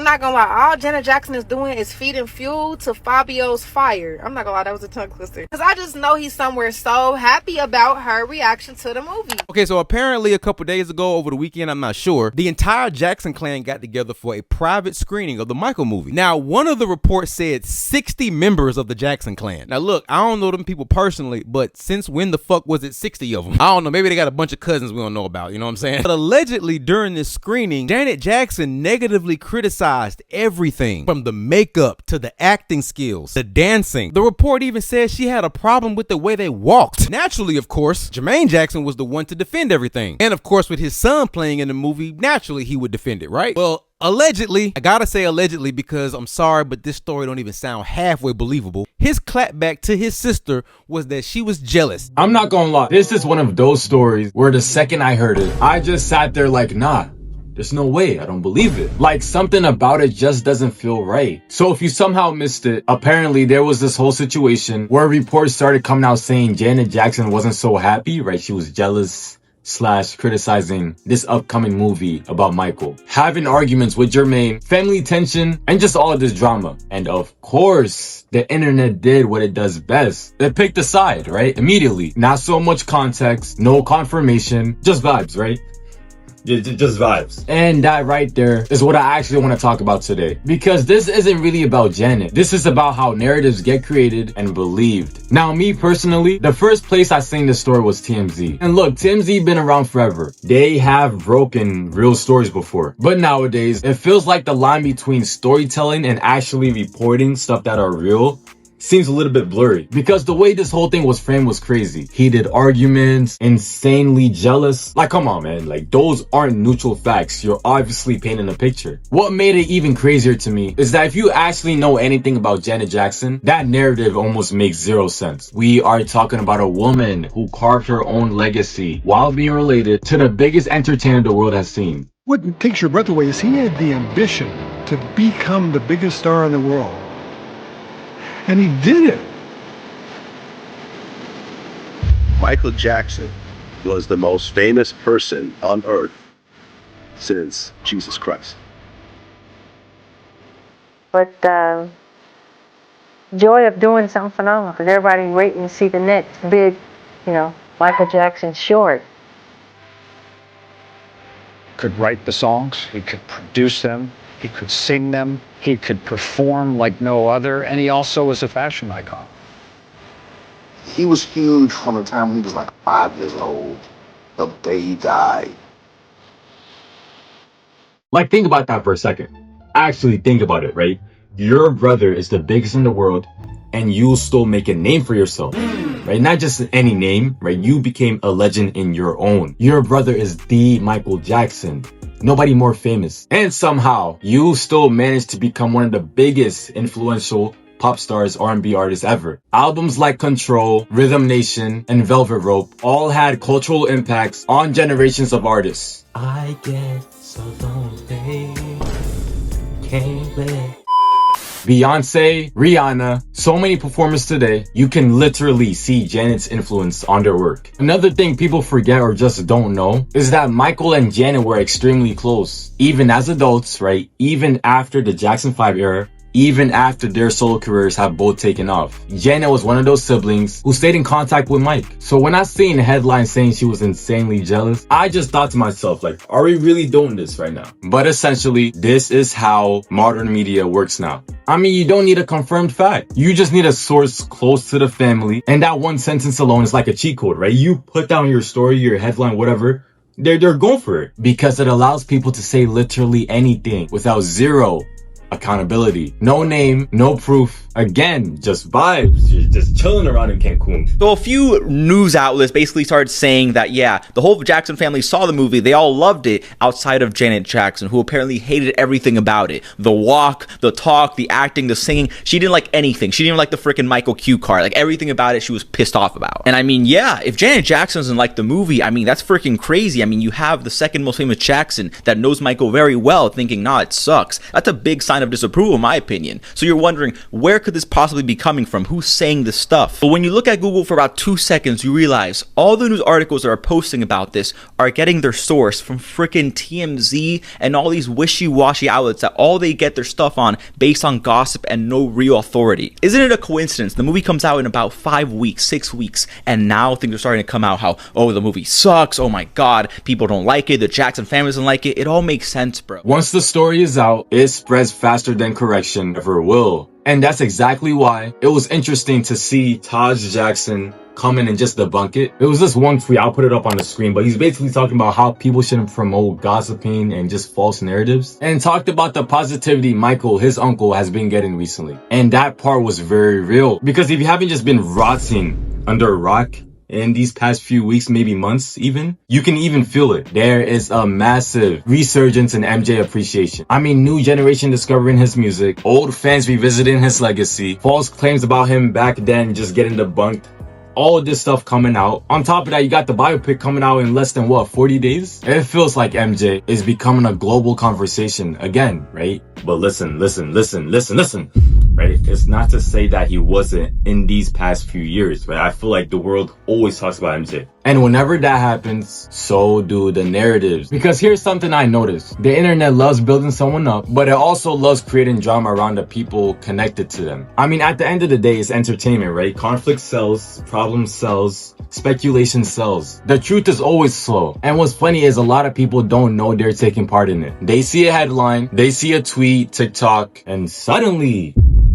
not gonna lie, all Janet Jackson is doing is feeding fuel to Fabio's fire. I'm not gonna lie, that was a tongue twister. Because I just know he's somewhere so happy about her reaction to the movie. Okay, so apparently a couple days ago, over the weekend, I'm not sure, the entire Jackson clan got together for a private screening of the Michael movie. Now, one of the reports said 60 members of the Jackson clan. Now, look, I don't know them people personally, but since when the fuck was it 60 of them? I don't know, maybe they got a bunch of cousins we don't know about, you know what I'm saying? But allegedly, during this screening, Janet Jackson negatively criticized everything from the makeup to the acting skills, the dancing. The report even says she had a problem with the way they walked. Naturally, of course, Jermaine Jackson was the one to defend everything. And of course, with his son playing in the movie, naturally he would defend it, right? Well, allegedly, I gotta say allegedly because I'm sorry, but this story don't even sound halfway believable. His clapback to his sister was that she was jealous. I'm not gonna lie, this is one of those stories where the second I heard it, I just sat there like, nah, there's no way, I don't believe it. Like, something about it just doesn't feel right. So if you somehow missed it, apparently there was this whole situation where reports started coming out saying Janet Jackson wasn't so happy, right? She was jealous / criticizing this upcoming movie about Michael, having arguments with Jermaine, family tension, and just all of this drama. And of course, the internet did what it does best. It picked a side, right? Immediately. Not so much context, no confirmation, just vibes, right? Just vibes. And that right there is what I actually want to talk about today. Because this isn't really about Janet. This is about how narratives get created and believed. Now, me personally, the first place I seen this story was TMZ. And look, TMZ been around forever. They have broken real stories before. But nowadays, it feels like the line between storytelling and actually reporting stuff that are real seems a little bit blurry, because the way this whole thing was framed was crazy. Heated arguments, insanely jealous. Like, come on, man. Like, those aren't neutral facts. You're obviously painting a picture. What made it even crazier to me is that if you actually know anything about Janet Jackson, that narrative almost makes zero sense. We are talking about a woman who carved her own legacy while being related to the biggest entertainer the world has seen. What takes your breath away is he had the ambition to become the biggest star in the world. And he did it. Michael Jackson was the most famous person on earth since Jesus Christ. But joy of doing something phenomenal, because everybody waiting to see the next big, Michael Jackson short. Could write the songs, he could produce them, he could sing them, he could perform like no other, and he also was a fashion icon. He was huge from the time he was like 5 years old, the day he died. Like, think about that for a second. Actually think about it, right? Your brother is the biggest in the world, and you still make a name for yourself, right? Not just any name, right? You became a legend in your own. Your brother is the Michael Jackson. Nobody more famous. And somehow, you still managed to become one of the biggest influential pop stars, R&B artists ever. Albums like Control, Rhythm Nation, and Velvet Rope all had cultural impacts on generations of artists. I get so lonely, can't live. Beyonce, Rihanna, so many performers today, you can literally see Janet's influence on their work. Another thing people forget or just don't know is that Michael and Janet were extremely close. Even as adults, right? Even after the Jackson 5 era, even after their solo careers have both taken off. Janet was one of those siblings who stayed in contact with Mike. So when I seen the headline saying she was insanely jealous, I just thought to myself, like, are we really doing this right now? But essentially, this is how modern media works now. I mean, you don't need a confirmed fact. You just need a source close to the family. And that one sentence alone is like a cheat code, right? You put down your story, your headline, whatever, they're going for it. Because it allows people to say literally anything without zero accountability. No name, no proof. Again, just vibes. You're just chilling around in Cancun. So a few news outlets basically started saying that, yeah, the whole Jackson family saw the movie. They all loved it outside of Janet Jackson, who apparently hated everything about it. The walk, the talk, the acting, the singing. She didn't like anything. She didn't even like the freaking Michael Q card. Like, everything about it, she was pissed off about. And I mean, yeah, if Janet Jackson doesn't like the movie, I mean, that's freaking crazy. I mean, you have the second most famous Jackson that knows Michael very well thinking, nah, it sucks. That's a big sign of disapproval, in my opinion. So you're wondering, where could this possibly be coming from? Who's saying this stuff? But when you look at Google for about 2 seconds, you realize all the news articles that are posting about this are getting their source from freaking TMZ and all these wishy-washy outlets that all they get their stuff on based on gossip and no real authority. Isn't it a coincidence? The movie comes out in about 5 weeks, 6 weeks, and now things are starting to come out how, oh, the movie sucks, oh my god, people don't like it, the Jackson family doesn't like it. It all makes sense, bro. Once the story is out, it spreads faster than correction ever will. And that's exactly why it was interesting to see Taj Jackson come in and just debunk it. It was just one tweet, I'll put it up on the screen, but he's basically talking about how people shouldn't promote gossiping and just false narratives, and talked about the positivity Michael, his uncle, has been getting recently. And that part was very real, because if you haven't just been rotting under a rock in these past few weeks, maybe months even, you can even feel it. There is a massive resurgence in MJ appreciation. I mean, new generation discovering his music, old fans revisiting his legacy, false claims about him back then just getting debunked. All of this stuff coming out. On top of that, you got the biopic coming out in less than, what, 40 days? It feels like MJ is becoming a global conversation again, right? But listen, right? It's not to say that he wasn't in these past few years, right? I feel like the world always talks about MJ. And whenever that happens, so do the narratives. Because here's something I noticed. The internet loves building someone up, but it also loves creating drama around the people connected to them. I mean, at the end of the day, it's entertainment, right? Conflict sells, problem sells, speculation sells. The truth is always slow. And what's funny is a lot of people don't know they're taking part in it. They see a headline, they see a tweet, TikTok, and suddenly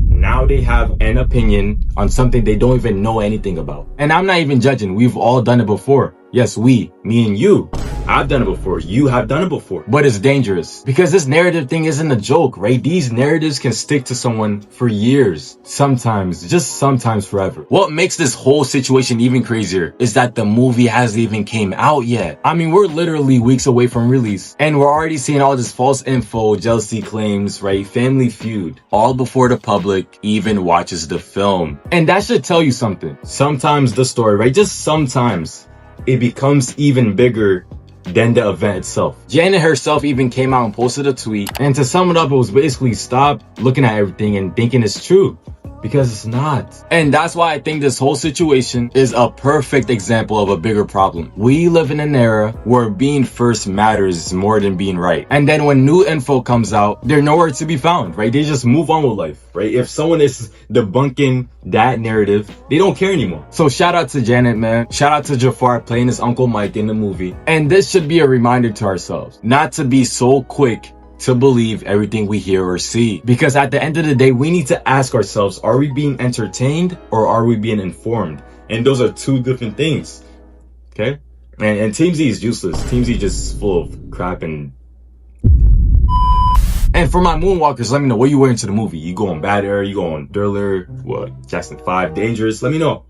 now they have an opinion on something they don't even know anything about. And I'm not even judging. We've all done it before. Yes, me and you. I've done it before. You have done it before. But it's dangerous because this narrative thing isn't a joke, right? These narratives can stick to someone for years. Sometimes, just sometimes forever. What makes this whole situation even crazier is that the movie hasn't even came out yet. I mean, we're literally weeks away from release and we're already seeing all this false info, jealousy claims, right? Family feud, all before the public even watches the film. And that should tell you something. Sometimes the story, right? Just sometimes it becomes even bigger than the event itself. Janet herself even came out and posted a tweet, and to sum it up, it was basically stop looking at everything and thinking it's true, because it's not. And that's why I think this whole situation is a perfect example of a bigger problem. We live in an era where being first matters more than being right. And then when new info comes out, they're nowhere to be found, right? They just move on with life, right? If someone is debunking that narrative, they don't care anymore. So shout out to Janet, man. Shout out to Jafar playing his Uncle Mike in the movie. And this should be a reminder to ourselves not to be so quick to believe everything we hear or see. Because at the end of the day, we need to ask ourselves, are we being entertained or are we being informed? And those are two different things. Okay? And Team Z is useless. Team Z just full of crap and for my moonwalkers, let me know what you wearing to the movie. You going bad air, you going thriller, what, Jackson 5, dangerous? Let me know.